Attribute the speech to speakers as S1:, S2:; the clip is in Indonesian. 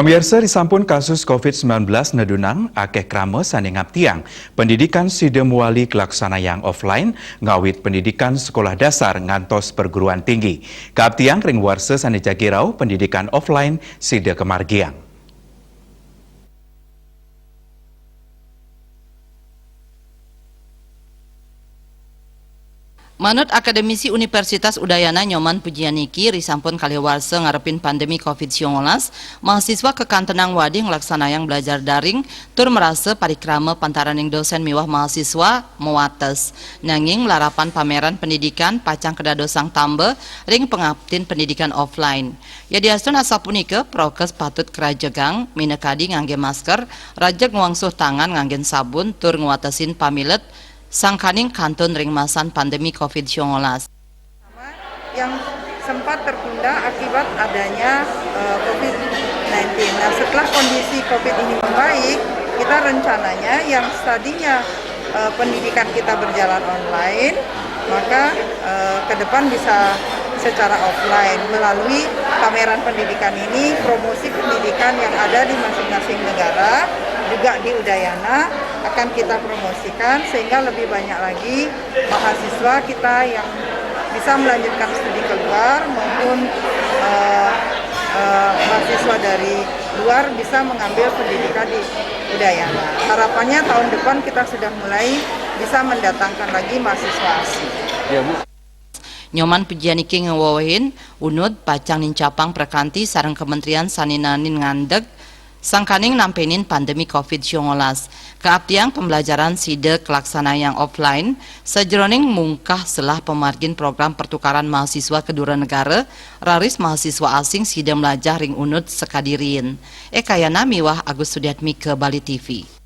S1: Pemirsa disampun kasus COVID-19 nedunang akeh krame sane ngabtiang pendidikan sida muali kelaksanayang offline ngawit pendidikan sekolah dasar ngantos perguruan tinggi. Kaabtiang ring warse sane jagirau pendidikan offline sida kemargiang.
S2: Manut akademisi Universitas Udayana Nyoman Pujianiki risampun kaliwarse ngarepin pandemi COVID-19, mahasiswa kekantenang wadi ngelaksanayang belajar daring tur merasa parikrama pantaraning dosen miwah mahasiswa mewates. Nanging larapan pameran pendidikan pacang kedadosang tambe ring pengabtin pendidikan offline. Ya diastun asapunike prokes patut kerajegang minekadi ngangge masker, rajek nguangsuh tangan nganggen sabun tur nguatesin pamilet sangkaning kantun ringmasan pandemi COVID-19.
S3: Yang sempat tertunda akibat adanya COVID-19. Nah, setelah kondisi COVID ini membaik, kita rencananya yang tadinya pendidikan kita berjalan online, maka ke depan bisa secara offline melalui pameran pendidikan ini, promosi pendidikan yang ada di masing-masing negara, juga di Udayana akan kita promosikan sehingga lebih banyak lagi mahasiswa kita yang bisa melanjutkan studi keluar maupun mahasiswa dari luar bisa mengambil pendidikan di Udayana. Harapannya tahun depan kita sudah mulai bisa mendatangkan lagi mahasiswa asing.
S1: Ya, Bu.
S2: Nyoman Pujianiki ngewawahin Unud pacang nincapang perkanti sareng Kementerian Saninanin ngandeg sangkaning nampenin pandemi COVID-19. Keabtiang pembelajaran side kelaksana yang offline sejroning mungkah selah pemargin program pertukaran mahasiswa kedua negara raris mahasiswa asing side melajah ring Unud sekadirin. Kayana miwah Agus Sudiatmi ke Bali TV.